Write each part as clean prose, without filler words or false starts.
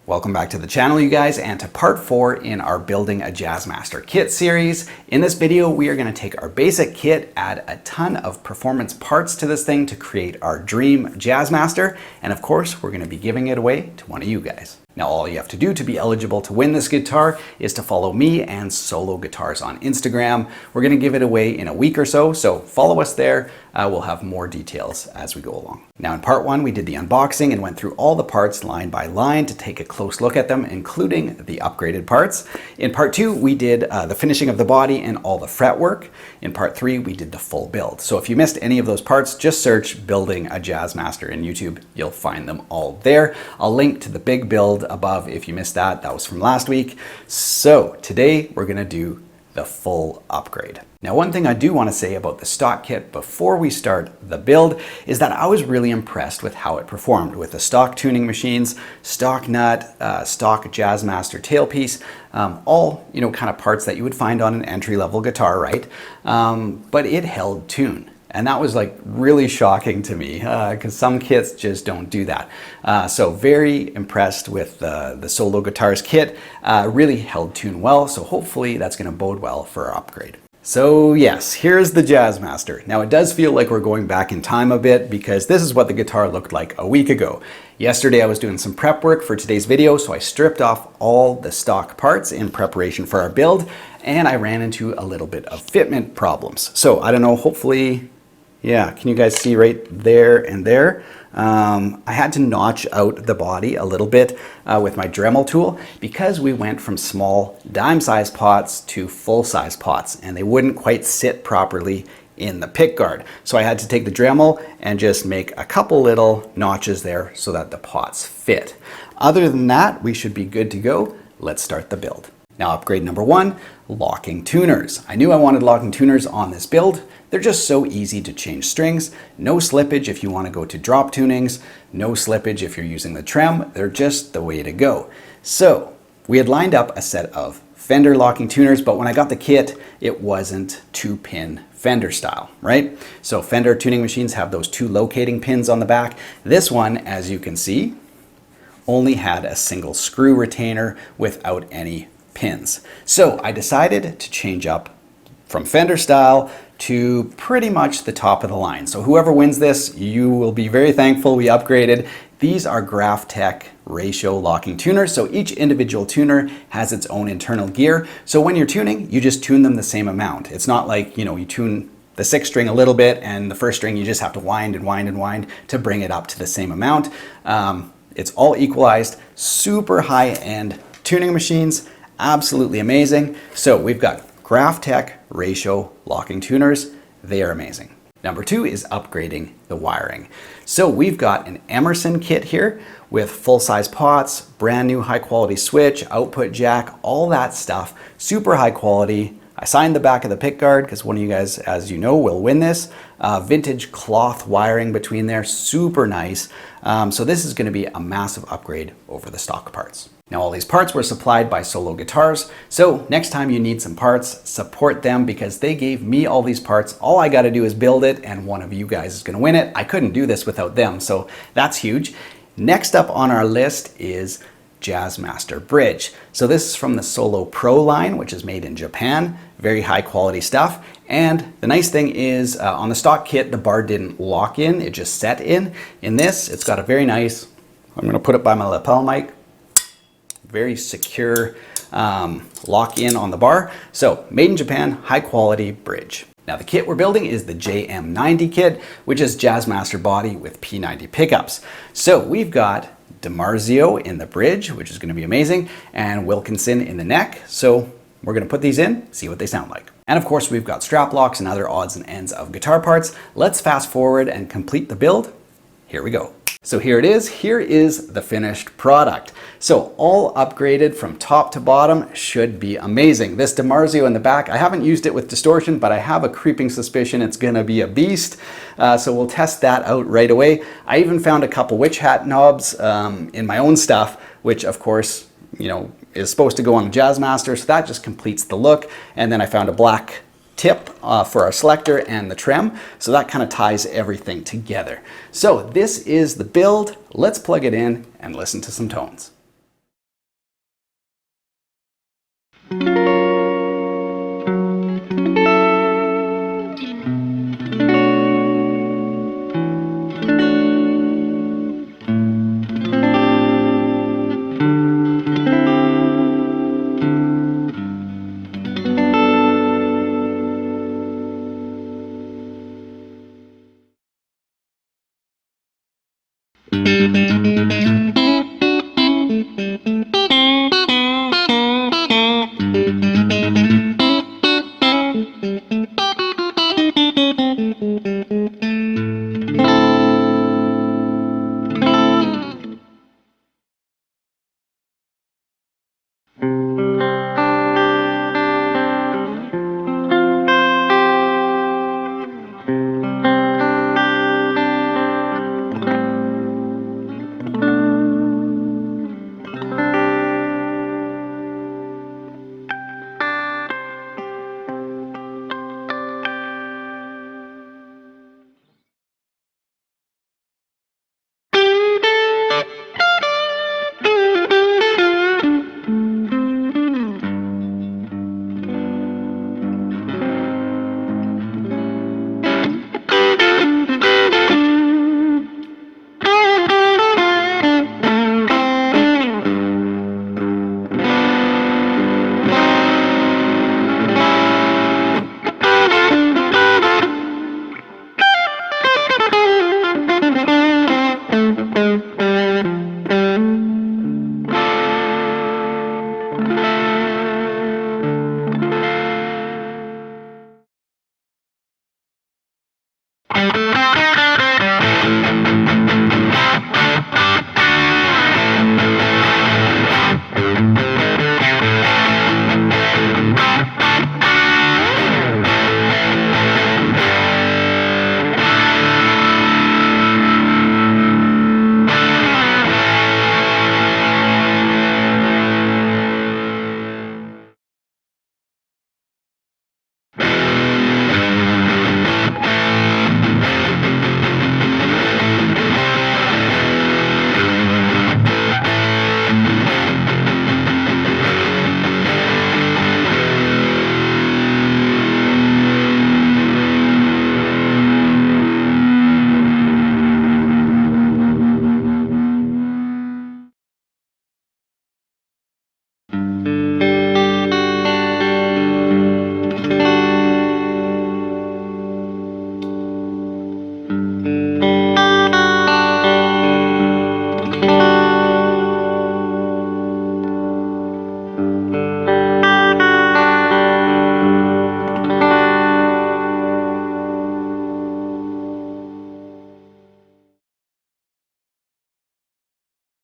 Welcome back to the channel, you guys, and to part 4 in our Building a Jazzmaster kit series. In this video, we are going to take our basic kit, add a ton of performance parts to this thing to create our dream Jazzmaster, and of course, we're going to be giving it away to one of you guys. Now, all you have to do to be eligible to win this guitar is to follow me and Solo Guitars on Instagram. We're going to give it away in a week or so follow us there. We'll have more details as we go along. Now, in part 1, we did the unboxing and went through all the parts line by line to take a close look at them, including the upgraded parts. In part 2, we did the finishing of the body and all the fretwork. In part 3, we did the full build. So if you missed any of those parts, just search Building a Jazzmaster in YouTube. You'll find them all there. I'll link to the big build above if you missed that. That was from last week. So today we're going to do the full upgrade. Now, one thing I do want to say about the stock kit before we start the build is that I was really impressed with how it performed with the stock tuning machines, stock nut, stock Jazzmaster tailpiece, all, kind of parts that you would find on an entry-level guitar, right? But it held tune. And that was like really shocking to me because some kits just don't do that. So very impressed with the Solo Guitars kit. Really held tune well. So hopefully that's going to bode well for our upgrade. So yes, here's the Jazzmaster. Now it does feel like we're going back in time a bit because this is what the guitar looked like a week ago. Yesterday I was doing some prep work for today's video, so I stripped off all the stock parts in preparation for our build, and I ran into a little bit of fitment problems. So I don't know, hopefully, yeah, can you guys see right there and there? I had to notch out the body a little bit with my Dremel tool because we went from small dime-sized pots to full-size pots, and they wouldn't quite sit properly in the pick guard. So I had to take the Dremel and just make a couple little notches there so that the pots fit. Other than that, we should be good to go. Let's start the build. Now, upgrade number 1, locking tuners. I knew I wanted locking tuners on this build. They're just so easy to change strings. No slippage if you want to go to drop tunings. No slippage if you're using the trem. They're just the way to go. So we had lined up a set of Fender locking tuners, but when I got the kit, it wasn't 2-pin Fender style, right? So Fender tuning machines have those 2 locating pins on the back. This one, as you can see, only had a single screw retainer without any pins. So I decided to change up from Fender style to pretty much the top of the line. So whoever wins this, you will be very thankful we upgraded. These are GraphTech ratio locking tuners. So each individual tuner has its own internal gear. So when you're tuning, you just tune them the same amount. It's not like, you tune the 6th string a little bit and the 1st string you just have to wind and wind and wind to bring it up to the same amount. It's all equalized, super high-end tuning machines. Absolutely amazing. So we've got GraphTech ratio locking tuners. They are amazing. Number 2 is upgrading the wiring. So we've got an Emerson kit here with full-size pots, brand new high-quality switch, output jack, all that stuff, super high quality. I signed the back of the pick guard because one of you guys, as you know, will win this. Vintage cloth wiring between there, super nice. So this is going to be a massive upgrade over the stock parts. Now, all these parts were supplied by Solo Guitars, so next time you need some parts, support them because they gave me all these parts. All I got to do is build it, and one of you guys is going to win it. I couldn't do this without them, so that's huge. Next up on our list is Jazzmaster bridge. So this is from the Solo Pro line, which is made in Japan. Very high quality stuff. And the nice thing is on the stock kit, the bar didn't lock in, it just set in. In this, it's got a very nice, I'm going to put it by my lapel mic, very secure lock in on the bar. So made in Japan, high quality bridge. Now the kit we're building is the JM90 kit, which is Jazzmaster body with P90 pickups. So we've got DiMarzio in the bridge, which is going to be amazing, and Wilkinson in the neck. So we're going to put these in, see what they sound like. And of course, we've got strap locks and other odds and ends of guitar parts. Let's fast forward and complete the build. Here we go. So here it is. Here is the finished product. So all upgraded from top to bottom, should be amazing. This DiMarzio in the back, I haven't used it with distortion, but I have a creeping suspicion it's gonna be a beast. So we'll test that out right away. I even found a couple witch hat knobs in my own stuff, which of course, is supposed to go on the Jazzmaster. So that just completes the look. And then I found a black tip for our selector and the trem. So that kind of ties everything together. So this is the build. Let's plug it in and listen to some tones.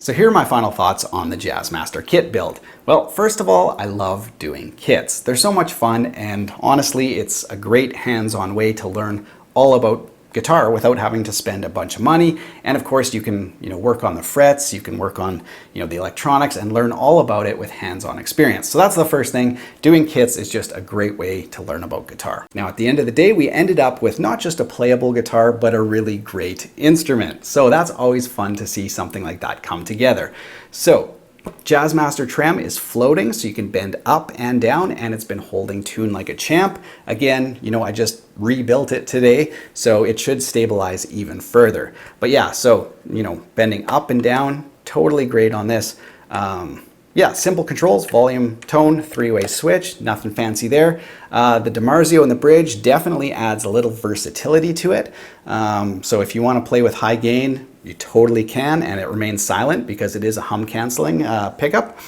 So here are my final thoughts on the Jazzmaster kit build. Well, first of all, I love doing kits. They're so much fun, and honestly, it's a great hands-on way to learn all about guitar without having to spend a bunch of money. And of course, you can work on the frets, you can work on the electronics and learn all about it with hands-on experience. So that's the first thing. Doing kits is just a great way to learn about guitar. Now at the end of the day, we ended up with not just a playable guitar, but a really great instrument. So that's always fun to see something like that come together. So Jazzmaster trem is floating, so you can bend up and down, and it's been holding tune like a champ. Again, I just rebuilt it today, so it should stabilize even further. But yeah, so, bending up and down, totally great on this. Yeah, simple controls, volume, tone, three-way switch, nothing fancy there. The DiMarzio in the bridge definitely adds a little versatility to it. So if you want to play with high gain, you totally can, and it remains silent because it is a hum canceling pickup.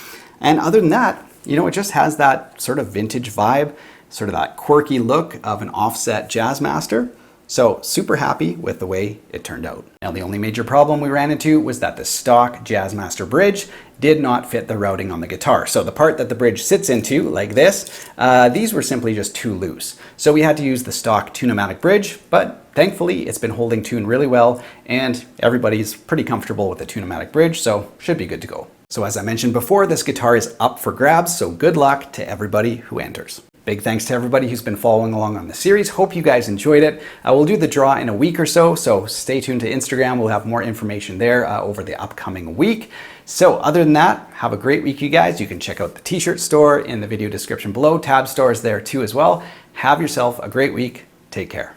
And other than that, it just has that sort of vintage vibe, sort of that quirky look of an offset Jazzmaster. So super happy with the way it turned out. Now the only major problem we ran into was that the stock Jazzmaster bridge did not fit the routing on the guitar. So the part that the bridge sits into, like this, these were simply just too loose. So we had to use the stock Tune-O-Matic bridge, but thankfully it's been holding tune really well, and everybody's pretty comfortable with the Tune-O-Matic bridge, so should be good to go. So as I mentioned before, this guitar is up for grabs, so good luck to everybody who enters. Big thanks to everybody who's been following along on the series. Hope you guys enjoyed it. We'll do the draw in a week or so stay tuned to Instagram. We'll have more information there over the upcoming week. So other than that, have a great week, you guys. You can check out the t-shirt store in the video description below. Tab store is there too as well. Have yourself a great week. Take care.